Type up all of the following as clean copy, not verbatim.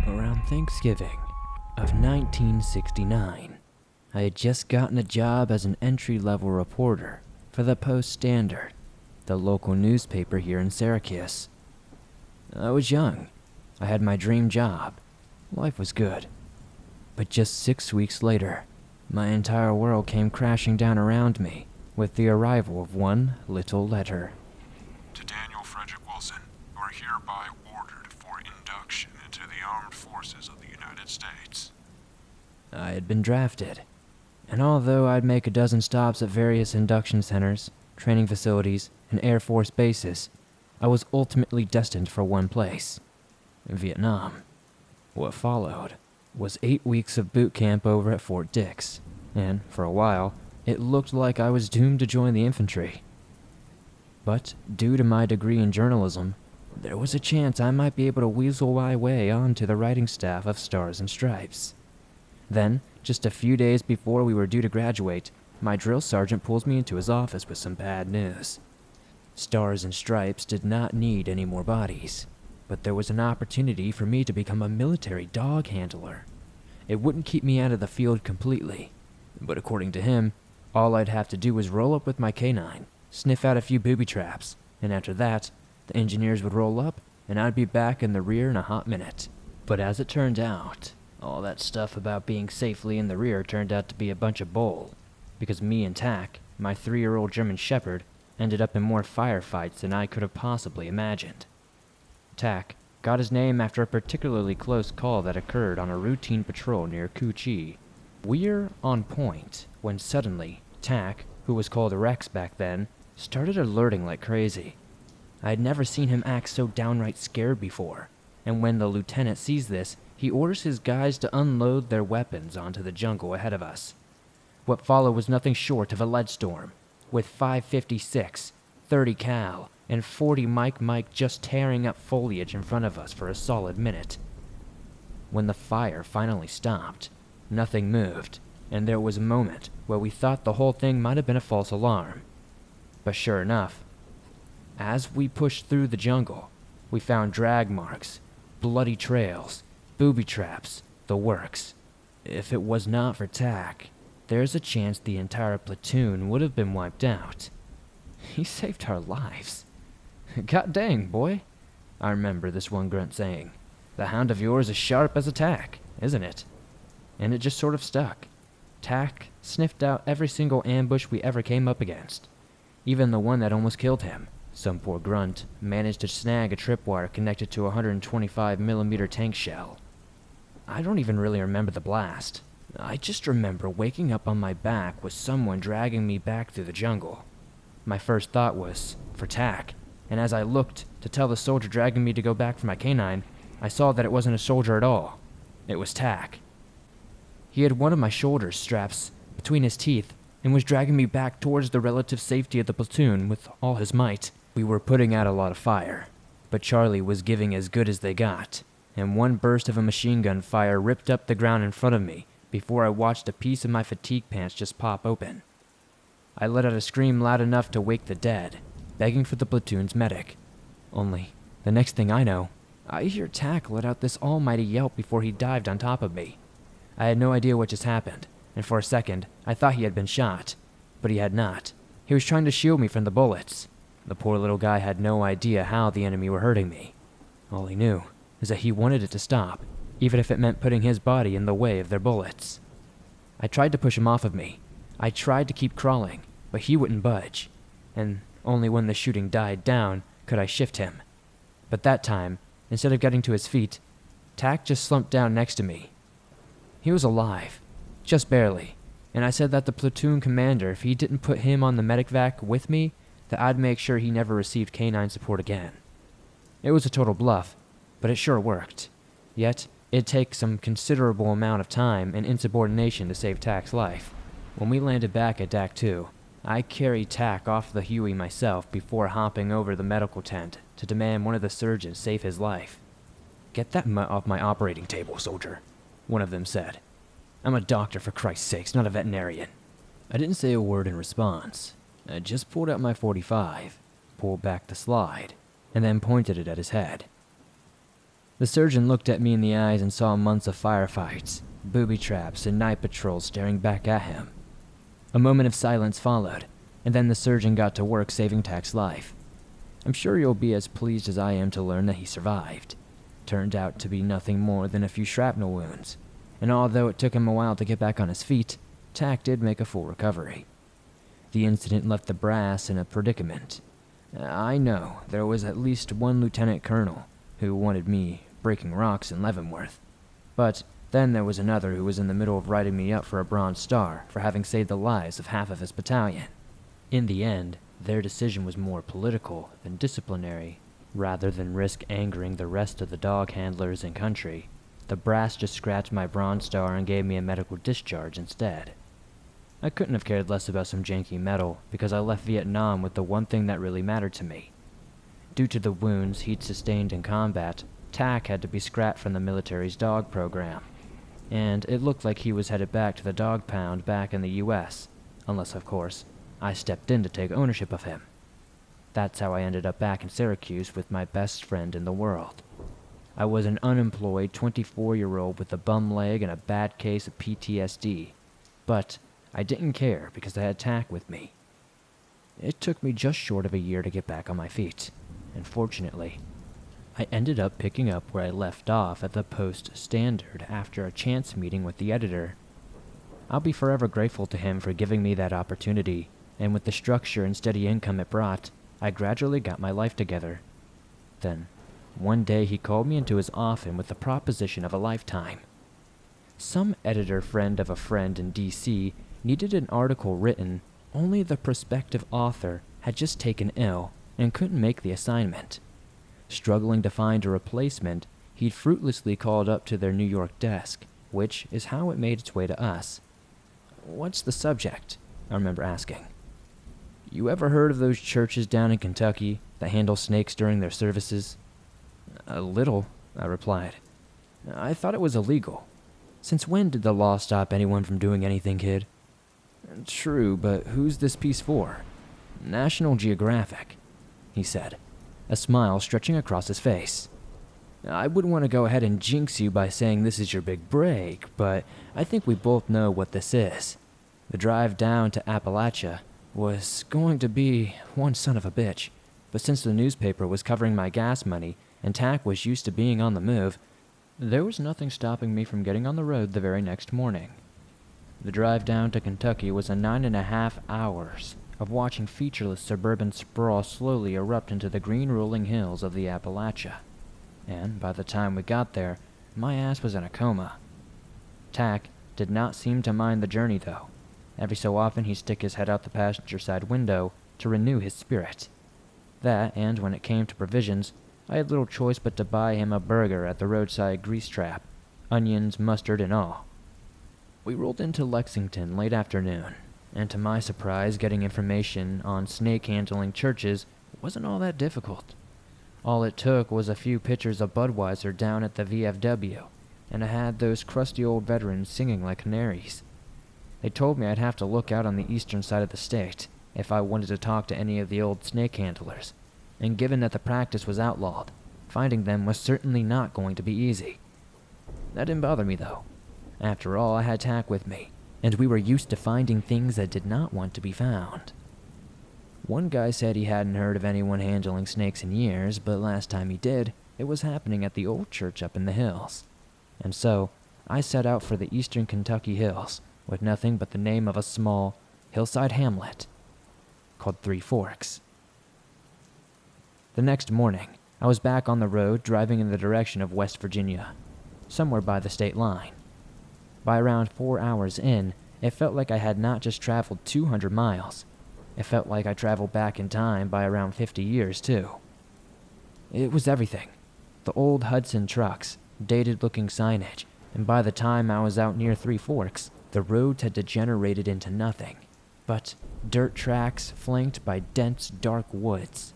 Around Thanksgiving of 1969, I had just gotten a job as an entry-level reporter for the Post-Standard, the local newspaper here in Syracuse. I was young. I had my dream job. Life was good. But just 6 weeks later, my entire world came crashing down around me with the arrival of one little letter. To Daniel Frederick Wilson, you are hereby ordered for induction into the Armed Forces of the United States. I had been drafted, and although I'd make a dozen stops at various induction centers, training facilities, and Air Force bases, I was ultimately destined for one place: Vietnam. What followed was 8 weeks of boot camp over at Fort Dix, and for a while, it looked like I was doomed to join the infantry. But due to my degree in journalism, there was a chance I might be able to weasel my way onto the writing staff of Stars and Stripes. Then, just a few days before we were due to graduate, my drill sergeant pulls me into his office with some bad news. Stars and Stripes did not need any more bodies, but there was an opportunity for me to become a military dog handler. It wouldn't keep me out of the field completely, but according to him, all I'd have to do was roll up with my canine, sniff out a few booby traps, and after that, the engineers would roll up, and I'd be back in the rear in a hot minute. But as it turned out, all that stuff about being safely in the rear turned out to be a bunch of bull, because me and Tack, my 3-year-old German Shepherd, ended up in more firefights than I could have possibly imagined. Tack got his name after a particularly close call that occurred on a routine patrol near Cu Chi. We're on point when suddenly Tack, who was called Rex back then, started alerting like crazy. I had never seen him act so downright scared before, and when the lieutenant sees this, he orders his guys to unload their weapons onto the jungle ahead of us. What followed was nothing short of a lead storm, with 5.56, 30 cal, and 40 Mike just tearing up foliage in front of us for a solid minute. When the fire finally stopped, nothing moved, and there was a moment where we thought the whole thing might have been a false alarm. But sure enough, as we pushed through the jungle, we found drag marks, bloody trails, booby traps, the works. If it was not for Tack, there's a chance the entire platoon would have been wiped out. He saved our lives. God dang, boy, I remember this one grunt saying. The hound of yours is sharp as a tack, isn't it? And it just sort of stuck. Tack sniffed out every single ambush we ever came up against, even the one that almost killed him. Some poor grunt managed to snag a tripwire connected to a 125mm tank shell. I don't even really remember the blast. I just remember waking up on my back with someone dragging me back through the jungle. My first thought was for Tack, and as I looked to tell the soldier dragging me to go back for my canine, I saw that it wasn't a soldier at all. It was Tack. He had one of my shoulder straps between his teeth and was dragging me back towards the relative safety of the platoon with all his might. We were putting out a lot of fire, but Charlie was giving as good as they got, and one burst of a machine gun fire ripped up the ground in front of me before I watched a piece of my fatigue pants just pop open. I let out a scream loud enough to wake the dead, begging for the platoon's medic. Only, the next thing I know, I hear Tack let out this almighty yelp before he dived on top of me. I had no idea what just happened, and for a second, I thought he had been shot, but he had not. He was trying to shield me from the bullets. The poor little guy had no idea how the enemy were hurting me. All he knew is that he wanted it to stop, even if it meant putting his body in the way of their bullets. I tried to push him off of me. I tried to keep crawling, but he wouldn't budge, and only when the shooting died down could I shift him. But that time, instead of getting to his feet, Tack just slumped down next to me. He was alive, just barely, and I said that the platoon commander, if he didn't put him on the medic vac with me, that I'd make sure he never received canine support again. It was a total bluff, but it sure worked. Yet, it'd take some considerable amount of time and insubordination to save Tack's life. When we landed back at DAC 2, I carried Tack off the Huey myself before hopping over the medical tent to demand one of the surgeons save his life. "Get that mutt off my operating table, soldier," one of them said. "I'm a doctor, for Christ's sakes, not a veterinarian." I didn't say a word in response. I just pulled out my .45, pulled back the slide, and then pointed it at his head. The surgeon looked at me in the eyes and saw months of firefights, booby traps, and night patrols staring back at him. A moment of silence followed, and then the surgeon got to work saving Tak's life. I'm sure you'll be as pleased as I am to learn that he survived. Turned out to be nothing more than a few shrapnel wounds, and although it took him a while to get back on his feet, Tak did make a full recovery. The incident left the brass in a predicament. I know there was at least one lieutenant colonel who wanted me breaking rocks in Leavenworth, but then there was another who was in the middle of writing me up for a Bronze Star for having saved the lives of half of his battalion. In the end, their decision was more political than disciplinary. Rather than risk angering the rest of the dog handlers in country, the brass just scratched my Bronze Star and gave me a medical discharge instead. I couldn't have cared less about some janky medal because I left Vietnam with the one thing that really mattered to me. Due to the wounds he'd sustained in combat, Tak had to be scrapped from the military's dog program, and it looked like he was headed back to the dog pound back in the US, unless, of course, I stepped in to take ownership of him. That's how I ended up back in Syracuse with my best friend in the world. I was an unemployed 24-year-old with a bum leg and a bad case of PTSD, but I didn't care because I had Tak with me. It took me just short of a year to get back on my feet, and fortunately, I ended up picking up where I left off at the Post-Standard after a chance meeting with the editor. I'll be forever grateful to him for giving me that opportunity, and with the structure and steady income it brought, I gradually got my life together. Then, one day he called me into his office with the proposition of a lifetime. Some editor friend of a friend in DC needed an article written, only the prospective author had just taken ill and couldn't make the assignment. Struggling to find a replacement, he'd fruitlessly called up to their New York desk, which is how it made its way to us. "What's the subject?" I remember asking. "You ever heard of those churches down in Kentucky that handle snakes during their services?" "A little," I replied. "I thought it was illegal. Since when did the law stop anyone from doing anything, kid?" "True, but who's this piece for?" "National Geographic," he said, a smile stretching across his face. "I wouldn't want to go ahead and jinx you by saying this is your big break, but I think we both know what this is. The drive down to Appalachia was going to be one son of a bitch, but since the newspaper was covering my gas money and Tak was used to being on the move, there was nothing stopping me from getting on the road the very next morning. The drive down to Kentucky was a 9.5 hours of watching featureless suburban sprawl slowly erupt into the green rolling hills of the Appalachia, and by the time we got there, my ass was in a coma. Tak did not seem to mind the journey, though. Every so often he'd stick his head out the passenger side window to renew his spirit. That, and when it came to provisions, I had little choice but to buy him a burger at the roadside grease trap, onions, mustard, and all. We rolled into Lexington late afternoon, and to my surprise, getting information on snake-handling churches wasn't all that difficult. All it took was a few pitchers of Budweiser down at the VFW, and I had those crusty old veterans singing like canaries. They told me I'd have to look out on the eastern side of the state if I wanted to talk to any of the old snake handlers, and given that the practice was outlawed, finding them was certainly not going to be easy. That didn't bother me, though. After all, I had Tak with me, and we were used to finding things that did not want to be found. One guy said he hadn't heard of anyone handling snakes in years, but last time he did, it was happening at the old church up in the hills. And so, I set out for the eastern Kentucky hills, with nothing but the name of a small, hillside hamlet called Three Forks. The next morning, I was back on the road driving in the direction of West Virginia, somewhere by the state line. By around 4 hours in, it felt like I had not just traveled 200 miles. It felt like I traveled back in time by around 50 years, too. It was everything. The old Hudson trucks, dated-looking signage, and by the time I was out near Three Forks, the roads had degenerated into nothing but dirt tracks flanked by dense, dark woods.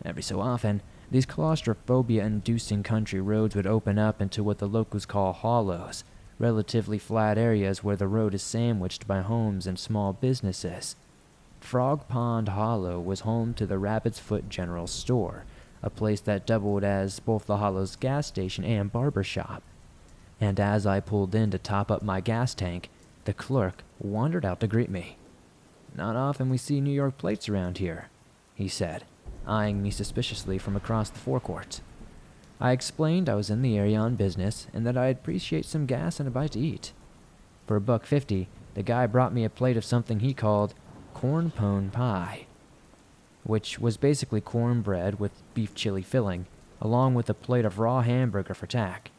Every so often, these claustrophobia-inducing country roads would open up into what the locals call hollows, relatively flat areas where the road is sandwiched by homes and small businesses. Frog Pond Hollow was home to the Rabbit's Foot General Store, a place that doubled as both the Hollow's gas station and barber shop. And as I pulled in to top up my gas tank, the clerk wandered out to greet me. "Not often we see New York plates around here," he said, eyeing me suspiciously from across the forecourt. I explained I was in the area on business and that I'd appreciate some gas and a bite to eat. For $1.50, the guy brought me a plate of something he called corn pone pie, which was basically cornbread with beef chili filling, along with a plate of raw hamburger for tack.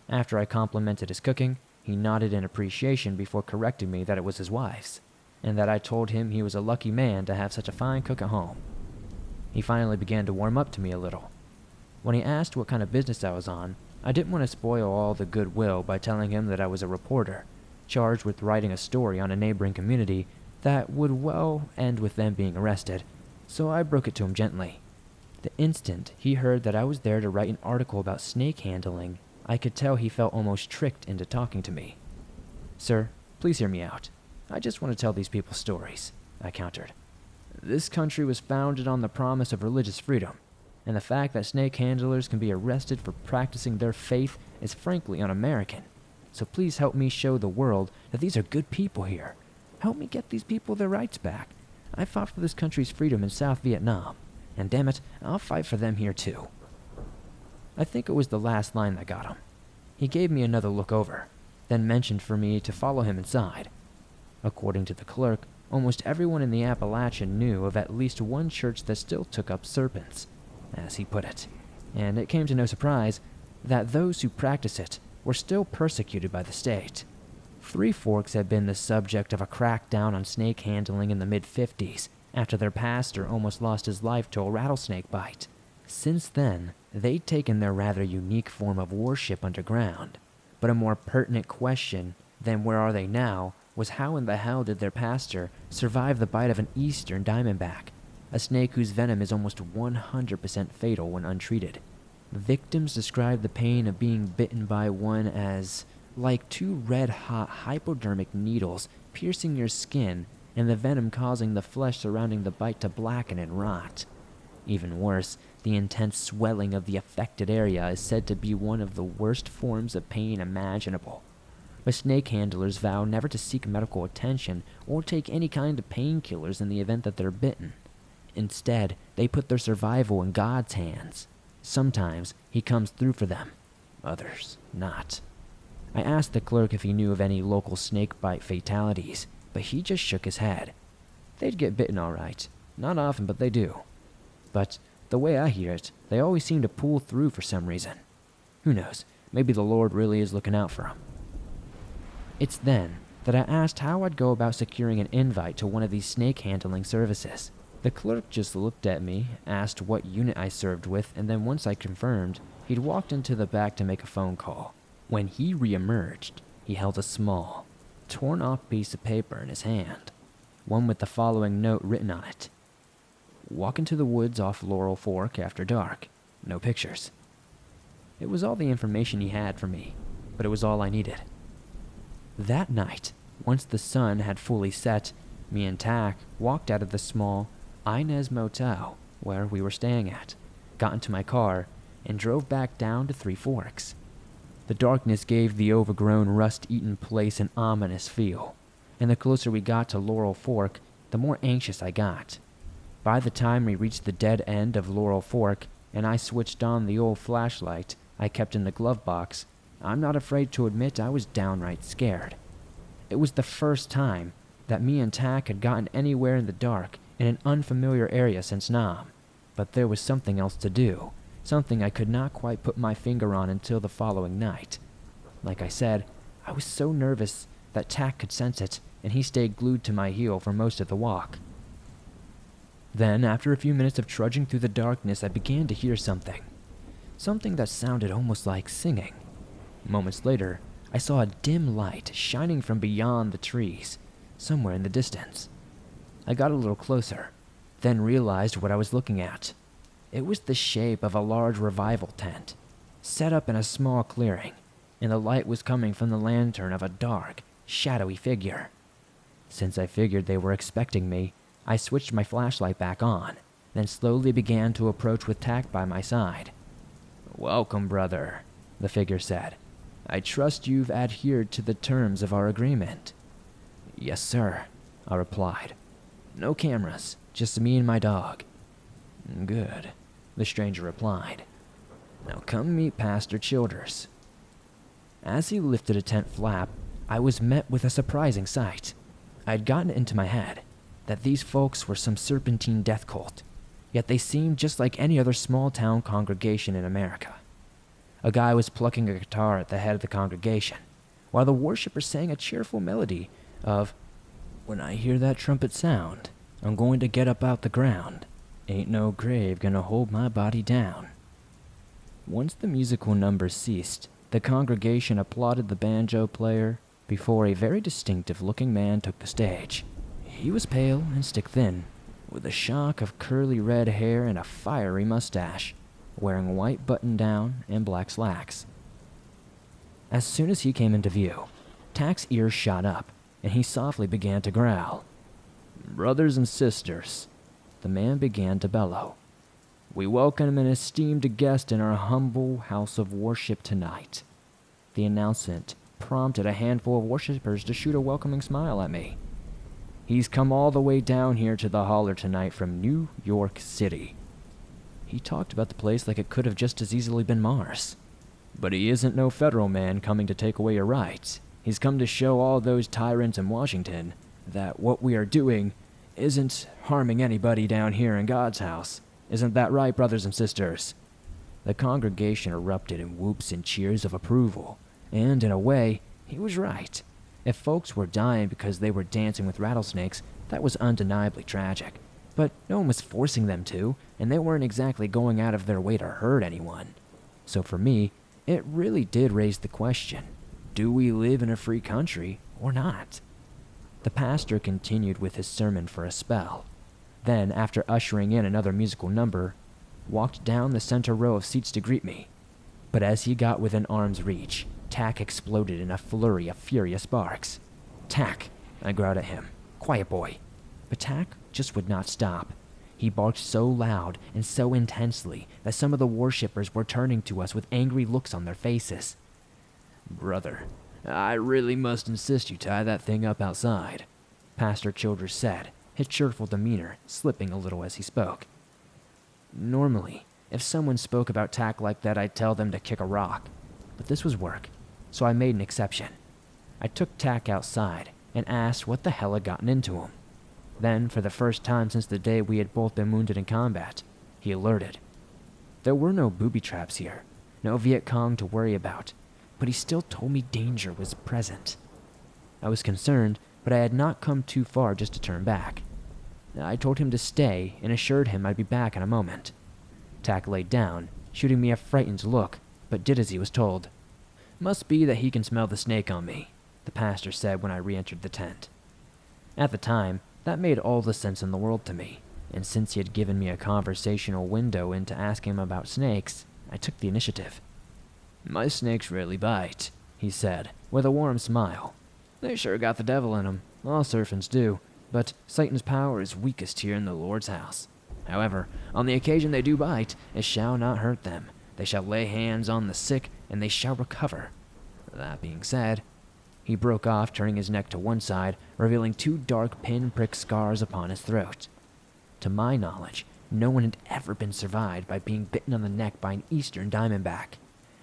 After I complimented his cooking, he nodded in appreciation before correcting me that it was his wife's, and that I told him he was a lucky man to have such a fine cook at home. He finally began to warm up to me a little. When he asked what kind of business I was on, I didn't want to spoil all the goodwill by telling him that I was a reporter, charged with writing a story on a neighboring community that would well end with them being arrested, so I broke it to him gently. The instant he heard that I was there to write an article about snake handling, I could tell he felt almost tricked into talking to me. "Sir, please hear me out. I just want to tell these people stories," I countered. "This country was founded on the promise of religious freedom, and the fact that snake handlers can be arrested for practicing their faith is frankly un-American. So please help me show the world that these are good people here. Help me get these people their rights back. I fought for this country's freedom in South Vietnam, and damn it, I'll fight for them here too." I think it was the last line that got him. He gave me another look over, then mentioned for me to follow him inside. According to the clerk, almost everyone in the Appalachian knew of at least one church that still took up serpents, as he put it, and it came to no surprise that those who practice it were still persecuted by the state. Three Forks had been the subject of a crackdown on snake handling in the mid-50s after their pastor almost lost his life to a rattlesnake bite. Since then, they'd taken their rather unique form of worship underground. But a more pertinent question than where are they now was how in the hell did their pastor survive the bite of an eastern diamondback, a snake whose venom is almost 100% fatal when untreated. Victims described the pain of being bitten by one as like two red-hot hypodermic needles piercing your skin and the venom causing the flesh surrounding the bite to blacken and rot. Even worse, the intense swelling of the affected area is said to be one of the worst forms of pain imaginable. But snake handlers vow never to seek medical attention or take any kind of painkillers in the event that they're bitten. Instead, they put their survival in God's hands. Sometimes he comes through for them, others not. I asked the clerk if he knew of any local snake bite fatalities, but he just shook his head. They'd get bitten all right. Not often, but they do. But the way I hear it, they always seem to pull through for some reason. Who knows, maybe the Lord really is looking out for them. It's then that I asked how I'd go about securing an invite to one of these snake handling services. The clerk just looked at me, asked what unit I served with, and then once I confirmed, he'd walked into the back to make a phone call. When he re-emerged, he held a small, torn-off piece of paper in his hand, one with the following note written on it. "Walk into the woods off Laurel Fork after dark. No pictures." It was all the information he had for me, but it was all I needed. That night, once the sun had fully set, me and Tack walked out of the small Inez Motel where we were staying at, got into my car, and drove back down to Three Forks. The darkness gave the overgrown, rust-eaten place an ominous feel, and the closer we got to Laurel Fork, the more anxious I got. By the time we reached the dead end of Laurel Fork, and I switched on the old flashlight I kept in the glove box, I'm not afraid to admit I was downright scared. It was the first time that me and Tack had gotten anywhere in the dark in an unfamiliar area since Nam, but there was something else to do, something I could not quite put my finger on until the following night. Like I said, I was so nervous that Tack could sense it, and he stayed glued to my heel for most of the walk. Then, after a few minutes of trudging through the darkness, I began to hear something. Something that sounded almost like singing. Moments later, I saw a dim light shining from beyond the trees, somewhere in the distance. I got a little closer, then realized what I was looking at. It was the shape of a large revival tent, set up in a small clearing, and the light was coming from the lantern of a dark, shadowy figure. Since I figured they were expecting me, I switched my flashlight back on, then slowly began to approach with tack by my side. "Welcome, brother," the figure said. "I trust you've adhered to the terms of our agreement." "Yes, sir," I replied. "No cameras, just me and my dog." "Good," the stranger replied. "Now come meet Pastor Childers." As he lifted a tent flap, I was met with a surprising sight. I'd gotten it into my head that these folks were some serpentine death cult, yet they seemed just like any other small-town congregation in America. A guy was plucking a guitar at the head of the congregation, while the worshippers sang a cheerful melody of, "When I hear that trumpet sound, I'm going to get up out the ground. Ain't no grave gonna hold my body down." Once the musical number ceased, the congregation applauded the banjo player before a very distinctive-looking man took the stage. He was pale and stick-thin, with a shock of curly red hair and a fiery mustache, wearing a white button-down and black slacks. As soon as he came into view, Tack's ears shot up, and he softly began to growl. "Brothers and sisters," the man began to bellow, "we welcome an esteemed guest in our humble house of worship tonight." The announcement prompted a handful of worshippers to shoot a welcoming smile at me. "He's come all the way down here to the holler tonight from New York City." He talked about the place like it could have just as easily been Mars. "But he isn't no federal man coming to take away your rights. He's come to show all those tyrants in Washington that what we are doing isn't harming anybody down here in God's house. Isn't that right, brothers and sisters?" The congregation erupted in whoops and cheers of approval, and in a way, he was right. If folks were dying because they were dancing with rattlesnakes, that was undeniably tragic. But no one was forcing them to, and they weren't exactly going out of their way to hurt anyone. So for me, it really did raise the question, do we live in a free country or not? The pastor continued with his sermon for a spell. Then, after ushering in another musical number, walked down the center row of seats to greet me. But as he got within arm's reach, Tack exploded in a flurry of furious barks. "Tack!" I growled at him. "Quiet, boy." But Tack just would not stop. He barked so loud and so intensely that some of the worshippers were turning to us with angry looks on their faces. "Brother, I really must insist you tie that thing up outside," Pastor Childers said, his cheerful demeanor slipping a little as he spoke. Normally, if someone spoke about Tack like that, I'd tell them to kick a rock. But this was work, so I made an exception. I took Tack outside and asked what the hell had gotten into him. Then, for the first time since the day we had both been wounded in combat, he alerted. There were no booby traps here, no Viet Cong to worry about, but he still told me danger was present. I was concerned, but I had not come too far just to turn back. I told him to stay and assured him I'd be back in a moment. Tack laid down, shooting me a frightened look, but did as he was told. "Must be that he can smell the snake on me," the pastor said when I re-entered the tent. At the time, that made all the sense in the world to me, and since he had given me a conversational window into asking him about snakes, I took the initiative. "My snakes rarely bite," he said, with a warm smile. "They sure got the devil in 'em. All serpents do, but Satan's power is weakest here in the Lord's house. However, on the occasion they do bite, it shall not hurt them. They shall lay hands on the sick, and they shall recover. That being said," he broke off, turning his neck to one side, revealing 2 dark pinprick scars upon his throat. To my knowledge, no one had ever been survived by being bitten on the neck by an eastern diamondback.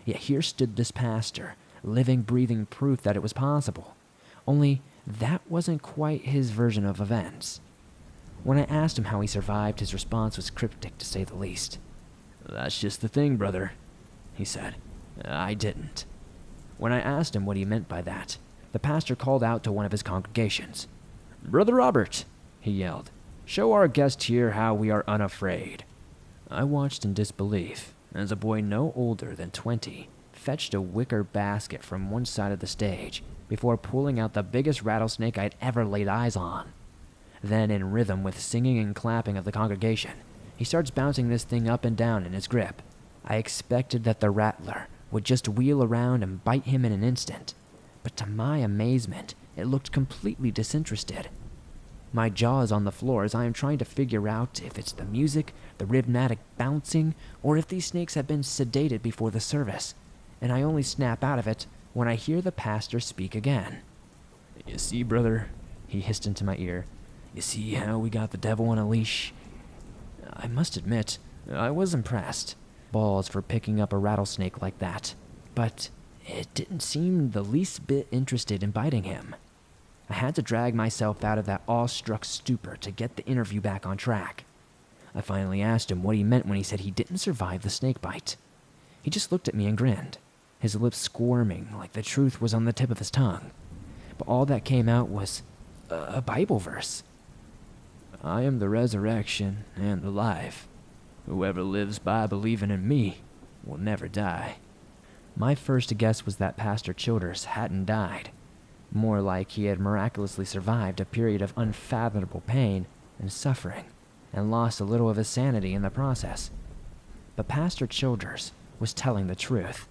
Yet here stood this pastor, living, breathing proof that it was possible. Only that wasn't quite his version of events. When I asked him how he survived, his response was cryptic to say the least. "That's just the thing, brother," he said. "I didn't." When I asked him what he meant by that, the pastor called out to one of his congregations. "Brother Robert," he yelled, "show our guest here how we are unafraid." I watched in disbelief as a boy no older than 20 fetched a wicker basket from one side of the stage before pulling out the biggest rattlesnake I'd ever laid eyes on. Then, in rhythm with singing and clapping of the congregation, he starts bouncing this thing up and down in his grip. I expected that the rattler would just wheel around and bite him in an instant, but to my amazement, it looked completely disinterested. My jaw is on the floor as I am trying to figure out if it's the music, the rhythmic bouncing, or if these snakes have been sedated before the service, and I only snap out of it when I hear the pastor speak again. "You see, brother," he hissed into my ear, "you see how we got the devil on a leash?" I must admit, I was impressed. Balls for picking up a rattlesnake like that. But it didn't seem the least bit interested in biting him. I had to drag myself out of that awestruck stupor to get the interview back on track. I finally asked him what he meant when he said he didn't survive the snake bite. He just looked at me and grinned, his lips squirming like the truth was on the tip of his tongue. But all that came out was a Bible verse. "I am the resurrection and the life. Whoever lives by believing in me will never die." My first guess was that Pastor Childers hadn't died. More like he had miraculously survived a period of unfathomable pain and suffering, and lost a little of his sanity in the process. But Pastor Childers was telling the truth.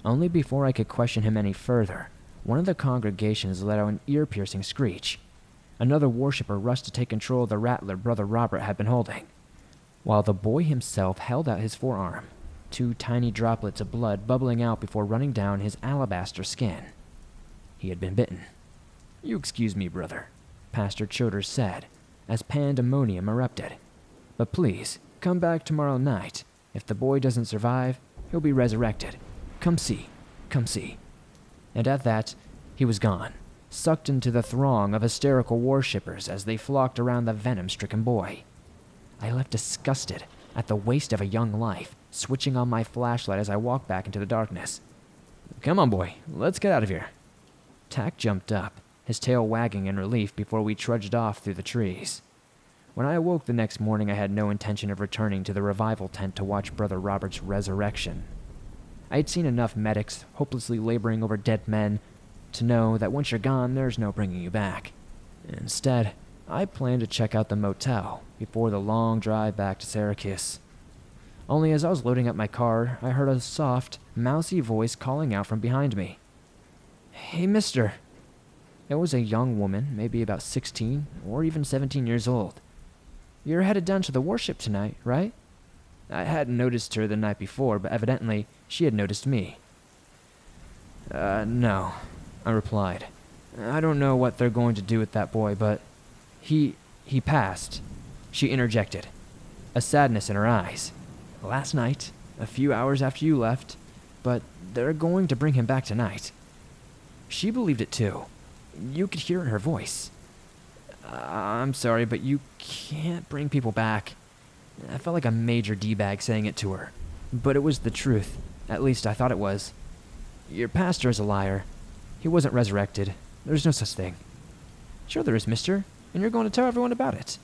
Only before I could question him any further, one of the congregations let out an ear-piercing screech. Another worshiper rushed to take control of the rattler Brother Robert had been holding, while the boy himself held out his forearm, 2 tiny droplets of blood bubbling out before running down his alabaster skin. He had been bitten. "You excuse me, brother," Pastor Childers said, as pandemonium erupted. "But please, come back tomorrow night. If the boy doesn't survive, he'll be resurrected. Come see, come see." And at that, he was gone, sucked into the throng of hysterical worshippers as they flocked around the venom-stricken boy. I left disgusted at the waste of a young life, switching on my flashlight as I walked back into the darkness. "Come on, boy, let's get out of here." Tack jumped up, his tail wagging in relief before we trudged off through the trees. When I awoke the next morning, I had no intention of returning to the revival tent to watch Brother Robert's resurrection. I had seen enough medics hopelessly laboring over dead men to know that once you're gone, there's no bringing you back. Instead, I planned to check out the motel before the long drive back to Syracuse. Only as I was loading up my car, I heard a soft, mousy voice calling out from behind me. "Hey, mister." It was a young woman, maybe about 16 or even 17 years old. "You're headed down to the worship tonight, right?" I hadn't noticed her the night before, but evidently she had noticed me. No, I replied. "I don't know what they're going to do with that boy, but he passed," she interjected, a sadness in her eyes. "Last night, a few hours after you left, but they're going to bring him back tonight." She believed it too. You could hear it in her voice. "I'm sorry, but you can't bring people back." I felt like a major D-bag saying it to her, but it was the truth. At least I thought it was. "Your pastor is a liar. He wasn't resurrected. There's no such thing." "Sure there is, mister, and you're going to tell everyone about it."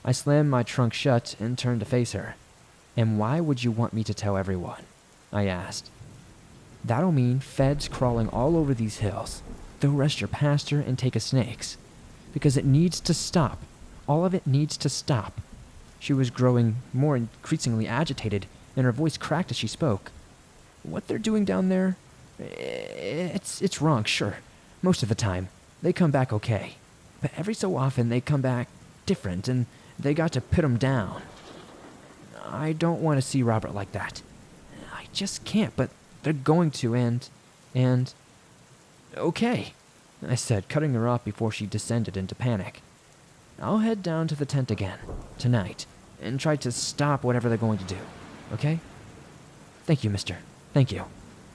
I slammed my trunk shut and turned to face her. "And why would you want me to tell everyone?" I asked. "That'll mean feds crawling all over these hills. They'll arrest your pastor and take his snakes. Because it needs to stop. All of it needs to stop." She was growing more increasingly agitated, and her voice cracked as she spoke. "What they're doing down there, it's wrong, sure. Most of the time, they come back okay. But every so often, they come back different, and they got to put 'em down. I don't want to see Robert like that. I just can't, but they're going to, and... Okay," I said, cutting her off before she descended into panic. "I'll head down to the tent again, tonight, and try to stop whatever they're going to do, okay?" "Thank you, mister. Thank you,"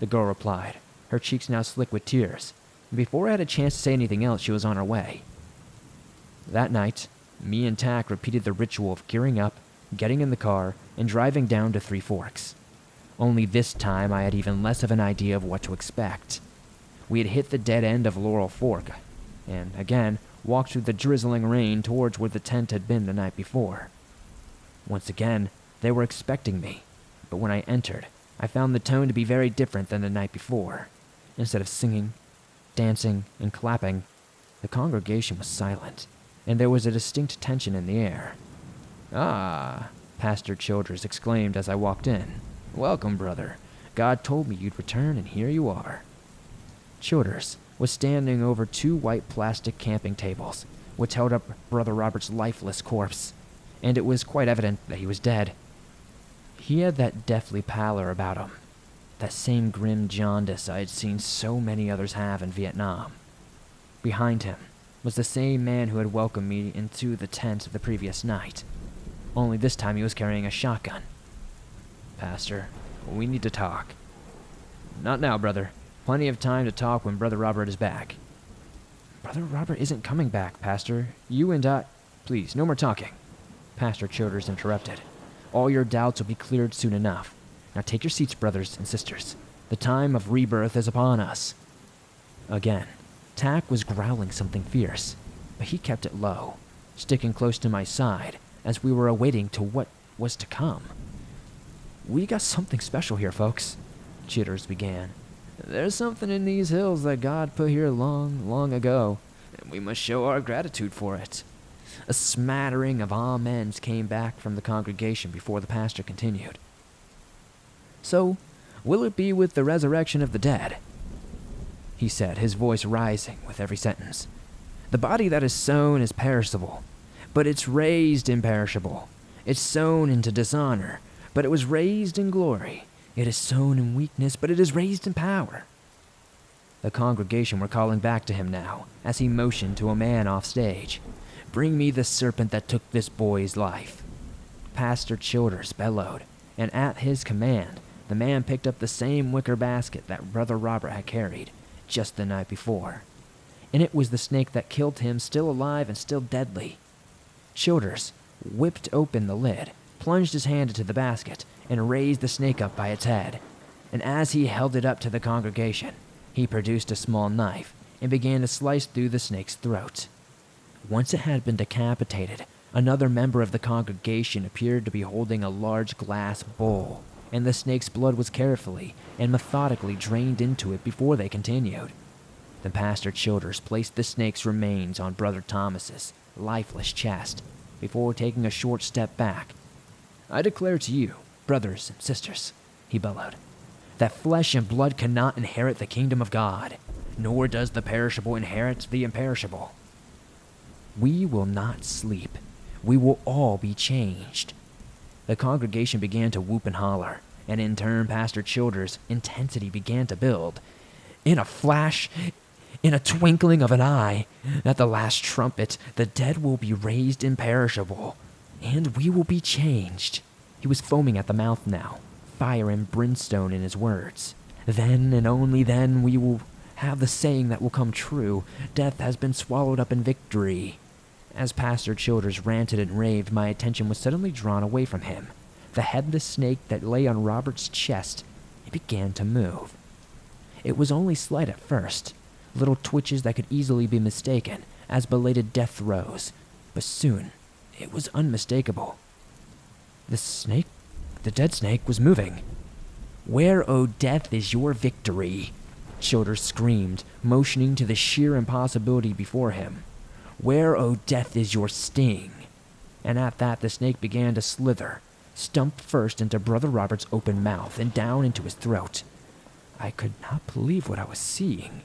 the girl replied, her cheeks now slick with tears. Before I had a chance to say anything else, she was on her way. That night, me and Tack repeated the ritual of gearing up, getting in the car, and driving down to Three Forks. Only this time I had even less of an idea of what to expect. We had hit the dead end of Laurel Fork, and again walked through the drizzling rain towards where the tent had been the night before. Once again, they were expecting me, but when I entered, I found the tone to be very different than the night before. Instead of singing, dancing, and clapping, the congregation was silent, and there was a distinct tension in the air. "Ah," Pastor Childers exclaimed as I walked in. "Welcome, brother. God told me you'd return, and here you are." Childers was standing over 2 white plastic camping tables, which held up Brother Robert's lifeless corpse, and it was quite evident that he was dead. He had that deathly pallor about him, that same grim jaundice I had seen so many others have in Vietnam. Behind him was the same man who had welcomed me into the tent the previous night, only this time he was carrying a shotgun. "Pastor, we need to talk." "Not now, brother. Plenty of time to talk when Brother Robert is back." "Brother Robert isn't coming back, Pastor. You and I—" "Please, no more talking," Pastor Childers interrupted. "All your doubts will be cleared soon enough. Now take your seats, brothers and sisters. The time of rebirth is upon us." Again, Tack was growling something fierce, but he kept it low, sticking close to my side as we were awaiting to what was to come. "We got something special here, folks," Childers began. "There's something in these hills that God put here long, long ago, and we must show our gratitude for it." A smattering of amens came back from the congregation before the pastor continued. "So, will it be with the resurrection of the dead?" he said, his voice rising with every sentence. "The body that is sown is perishable, but it's raised imperishable. It's sown into dishonor, but it was raised in glory. It is sown in weakness, but it is raised in power." The congregation were calling back to him now, as he motioned to a man off stage. "Bring me the serpent that took this boy's life." Pastor Childers bellowed, and at his command, the man picked up the same wicker basket that Brother Robert had carried just the night before. And it was the snake that killed him, still alive and still deadly. Childers whipped open the lid, plunged his hand into the basket, and raised the snake up by its head. And as he held it up to the congregation, he produced a small knife and began to slice through the snake's throat. Once it had been decapitated, another member of the congregation appeared to be holding a large glass bowl, and the snake's blood was carefully and methodically drained into it before they continued. Then Pastor Childers placed the snake's remains on Brother Thomas's lifeless chest before taking a short step back. "I declare to you, brothers and sisters," he bellowed, "that flesh and blood cannot inherit the kingdom of God, nor does the perishable inherit the imperishable. We will not sleep. We will all be changed." The congregation began to whoop and holler, and in turn Pastor Childers' intensity began to build. In a flash, in a twinkling of an eye, at the last trumpet, the dead will be raised imperishable, and we will be changed. He was foaming at the mouth now, fire and brimstone in his words. Then and only then we will have the saying that will come true: death has been swallowed up in victory. As Pastor Childers ranted and raved, my attention was suddenly drawn away from him. The headless snake that lay on Robert's chest, it began to move. It was only slight at first, little twitches that could easily be mistaken as belated death throes, but soon it was unmistakable. The dead snake was moving. "Where, O death, is your victory?" Childers screamed, motioning to the sheer impossibility before him. "Where, O death, is your sting?" And at that the snake began to slither, stump first into Brother Robert's open mouth and down into his throat. I could not believe what I was seeing.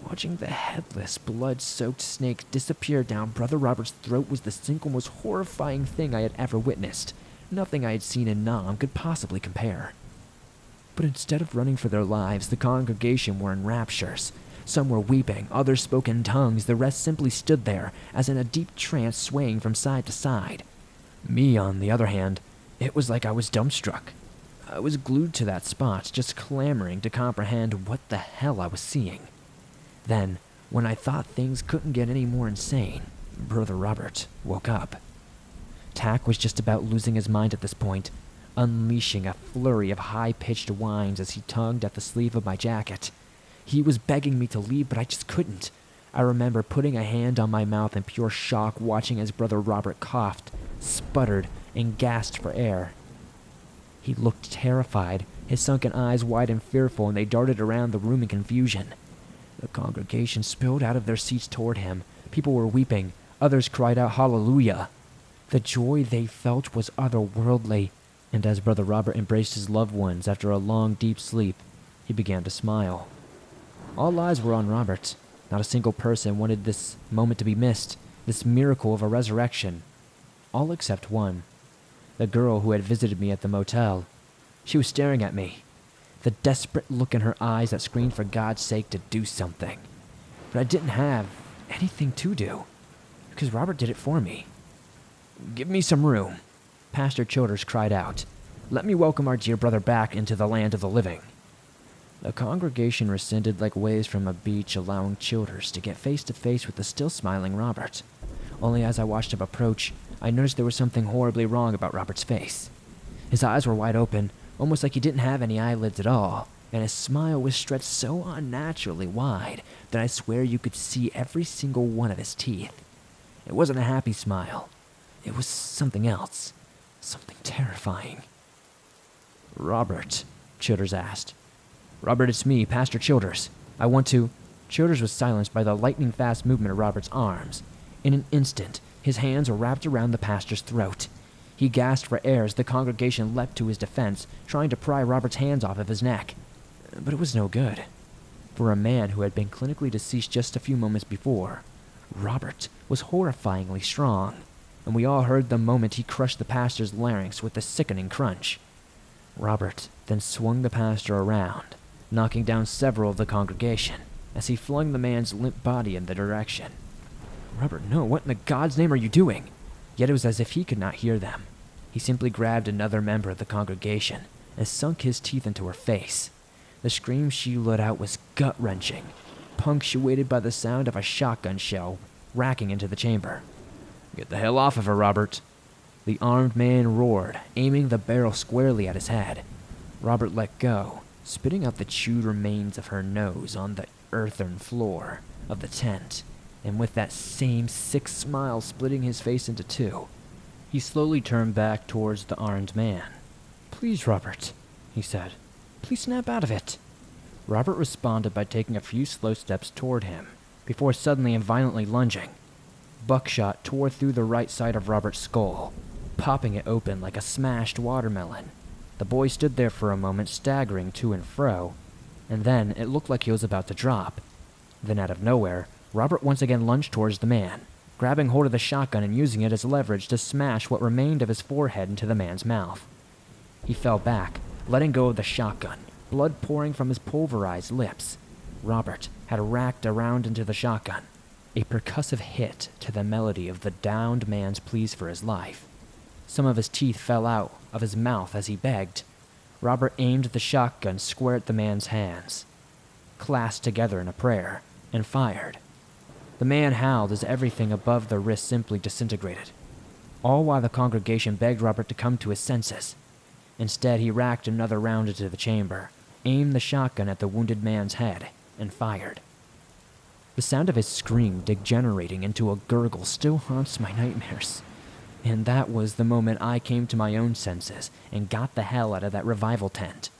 Watching the headless, blood-soaked snake disappear down Brother Robert's throat was the single most horrifying thing I had ever witnessed. Nothing I had seen in Nam could possibly compare. But instead of running for their lives, the congregation were in raptures. Some were weeping, others spoke in tongues, the rest simply stood there, as in a deep trance, swaying from side to side. Me, on the other hand, it was like I was dumbstruck. I was glued to that spot, just clamoring to comprehend what the hell I was seeing. Then, when I thought things couldn't get any more insane, Brother Robert woke up. Tack was just about losing his mind at this point, unleashing a flurry of high-pitched whines as he tugged at the sleeve of my jacket. He was begging me to leave, but I just couldn't. I remember putting a hand on my mouth in pure shock, watching as Brother Robert coughed, sputtered, and gasped for air. He looked terrified, his sunken eyes wide and fearful, and they darted around the room in confusion. The congregation spilled out of their seats toward him. People were weeping. Others cried out hallelujah. The joy they felt was otherworldly, and as Brother Robert embraced his loved ones after a long, deep sleep, he began to smile. All eyes were on Robert. Not a single person wanted this moment to be missed. this miracle of a resurrection, all except one. The girl who had visited me at the motel. She was staring at me, the desperate look in her eyes that screamed for God's sake to do something. But I didn't have anything to do, because Robert did it for me. "Give me some room," Pastor Childers cried out. "Let me welcome our dear brother back into the land of the living." The congregation rescinded like waves from a beach, allowing Childers to get face to face with the still smiling Robert. Only as I watched him approach, I noticed there was something horribly wrong about Robert's face. His eyes were wide open, almost like he didn't have any eyelids at all, and his smile was stretched so unnaturally wide that I swear you could see every single one of his teeth. It wasn't a happy smile. It was something else. Something terrifying. "Robert," Childers asked. "Robert, it's me, Pastor Childers. I want to—" Childers was silenced by the lightning-fast movement of Robert's arms. In an instant, his hands were wrapped around the pastor's throat. He gasped for air as the congregation leapt to his defense, trying to pry Robert's hands off of his neck. But it was no good. For a man who had been clinically deceased just a few moments before, Robert was horrifyingly strong, and we all heard the moment he crushed the pastor's larynx with a sickening crunch. Robert then swung the pastor around, knocking down several of the congregation as he flung the man's limp body in the direction. "Robert, no, what in the God's name are you doing?" Yet it was as if he could not hear them. He simply grabbed another member of the congregation and sunk his teeth into her face. The scream she let out was gut-wrenching, punctuated by the sound of a shotgun shell racking into the chamber. "Get the hell off of her, Robert," the armed man roared, aiming the barrel squarely at his head. Robert let go, spitting out the chewed remains of her nose on the earthen floor of the tent, and with that same sick smile splitting his face into two, he slowly turned back towards the armed man. "Please, Robert," he said. "Please snap out of it." Robert responded by taking a few slow steps toward him, before suddenly and violently lunging. Buckshot tore through the right side of Robert's skull, popping it open like a smashed watermelon. The boy stood there for a moment, staggering to and fro, and then it looked like he was about to drop. Then out of nowhere, Robert once again lunged towards the man, grabbing hold of the shotgun and using it as leverage to smash what remained of his forehead into the man's mouth. He fell back, letting go of the shotgun, blood pouring from his pulverized lips. Robert had racked around into the shotgun, a percussive hit to the melody of the downed man's pleas for his life. Some of his teeth fell out of his mouth as he begged. Robert aimed the shotgun square at the man's hands, clasped together in a prayer, and fired. The man howled as everything above the wrist simply disintegrated, all while the congregation begged Robert to come to his senses. Instead, he racked another round into the chamber, aimed the shotgun at the wounded man's head, and fired. The sound of his scream degenerating into a gurgle still haunts my nightmares. And that was the moment I came to my own senses and got the hell out of that revival tent.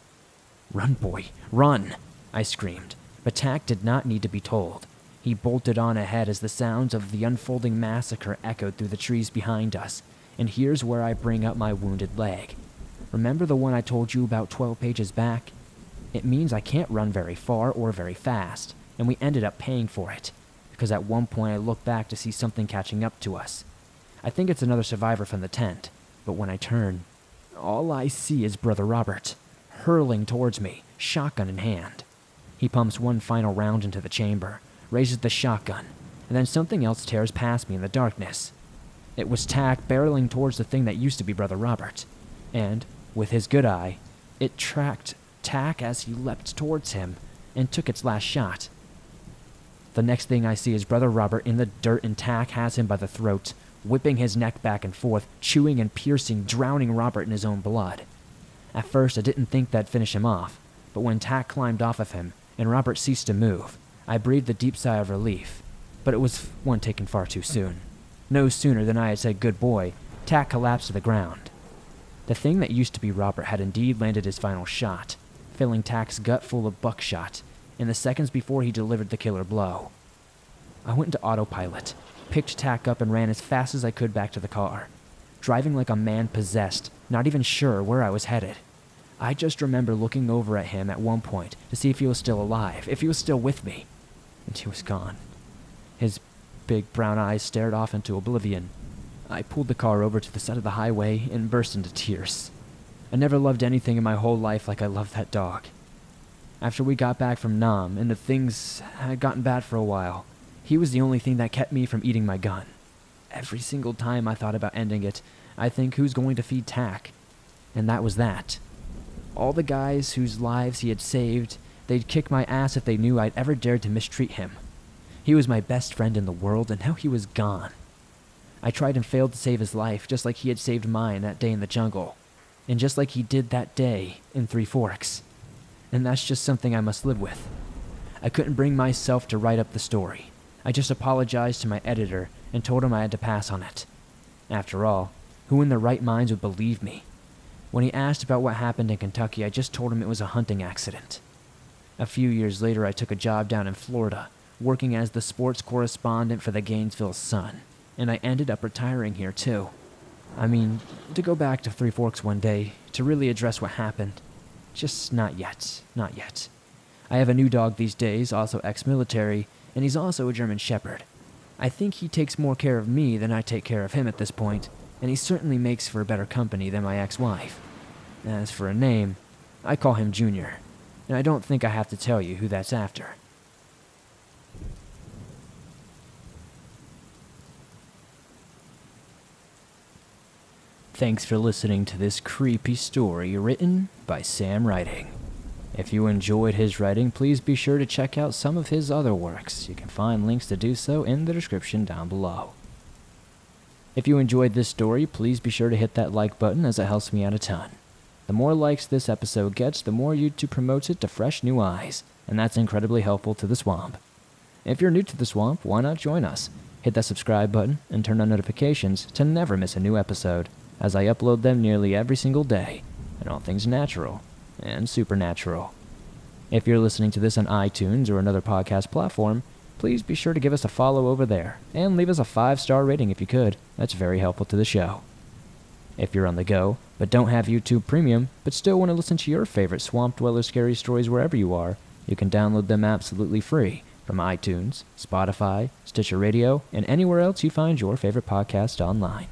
"Run, boy, run!" I screamed, but Tack did not need to be told. He bolted on ahead as the sounds of the unfolding massacre echoed through the trees behind us, and here's where I bring up my wounded leg. Remember the one I told you about 12 pages back? It means I can't run very far or very fast, and we ended up paying for it, because at one point I looked back to see something catching up to us. I think it's another survivor from the tent, but when I turn, all I see is Brother Robert, hurling towards me, shotgun in hand. He pumps one final round into the chamber, raises the shotgun, and then something else tears past me in the darkness. It was Tack barreling towards the thing that used to be Brother Robert, and, with his good eye, it tracked Tack as he leapt towards him and took its last shot. The next thing I see is Brother Robert in the dirt, and Tack has him by the throat, whipping his neck back and forth, chewing and piercing, drowning Robert in his own blood. At first, I didn't think that'd finish him off, but when Tack climbed off of him and Robert ceased to move, I breathed a deep sigh of relief, but it was one taken far too soon. No sooner than I had said good boy, Tack collapsed to the ground. The thing that used to be Robert had indeed landed his final shot, filling Tack's gut full of buckshot in the seconds before he delivered the killer blow. I went into autopilot, picked Tack up and ran as fast as I could back to the car, driving like a man possessed, not even sure where I was headed. I just remember looking over at him at one point to see if he was still alive, if he was still with me, and he was gone. His big brown eyes stared off into oblivion. I pulled the car over to the side of the highway and burst into tears. I never loved anything in my whole life like I loved that dog. After we got back from Nam and the things had gotten bad for a while, he was the only thing that kept me from eating my gun. Every single time I thought about ending it, I think who's going to feed Tack? And that was that. All the guys whose lives he had saved, they'd kick my ass if they knew I'd ever dared to mistreat him. He was my best friend in the world, and now he was gone. I tried and failed to save his life, just like he had saved mine that day in the jungle. And just like he did that day in Three Forks. And that's just something I must live with. I couldn't bring myself to write up the story. I just apologized to my editor and told him I had to pass on it. After all, who in their right minds would believe me? When he asked about what happened in Kentucky, I just told him it was a hunting accident. A few years later, I took a job down in Florida, working as the sports correspondent for the Gainesville Sun, and I ended up retiring here too. I mean, to go back to Three Forks one day, to really address what happened. Just not yet, not yet. I have a new dog these days, also ex-military, and he's also a German Shepherd. I think he takes more care of me than I take care of him at this point, and he certainly makes for better company than my ex-wife. As for a name, I call him Junior, and I don't think I have to tell you who that's after. Thanks for listening to this creepy story written by Sam Writing. If you enjoyed his writing, please be sure to check out some of his other works. You can find links to do so in the description down below. If you enjoyed this story, please be sure to hit that like button as it helps me out a ton. The more likes this episode gets, the more YouTube promotes it to fresh new eyes, and that's incredibly helpful to the swamp. If you're new to the swamp, why not join us? Hit that subscribe button and turn on notifications to never miss a new episode, as I upload them nearly every single day, and all things natural and supernatural. If you're listening to this on iTunes or another podcast platform, please be sure to give us a follow over there, and leave us a 5-star rating if you could. That's very helpful to the show. If you're on the go, but don't have YouTube Premium, but still want to listen to your favorite Swamp Dweller scary stories wherever you are, you can download them absolutely free from iTunes, Spotify, Stitcher Radio, and anywhere else you find your favorite podcast online.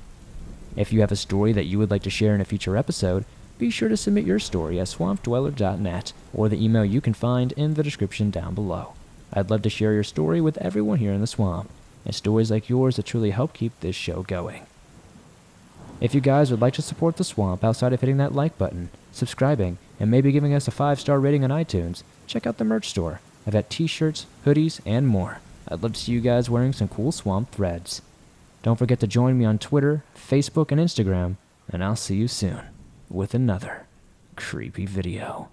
If you have a story that you would like to share in a future episode, be sure to submit your story at swampdweller.net or the email you can find in the description down below. I'd love to share your story with everyone here in the swamp, and stories like yours that truly help keep this show going. If you guys would like to support the swamp outside of hitting that like button, subscribing, and maybe giving us a 5-star rating on iTunes, check out the merch store. I've got t-shirts, hoodies, and more. I'd love to see you guys wearing some cool swamp threads. Don't forget to join me on Twitter, Facebook, and Instagram, and I'll see you soon with another creepy video.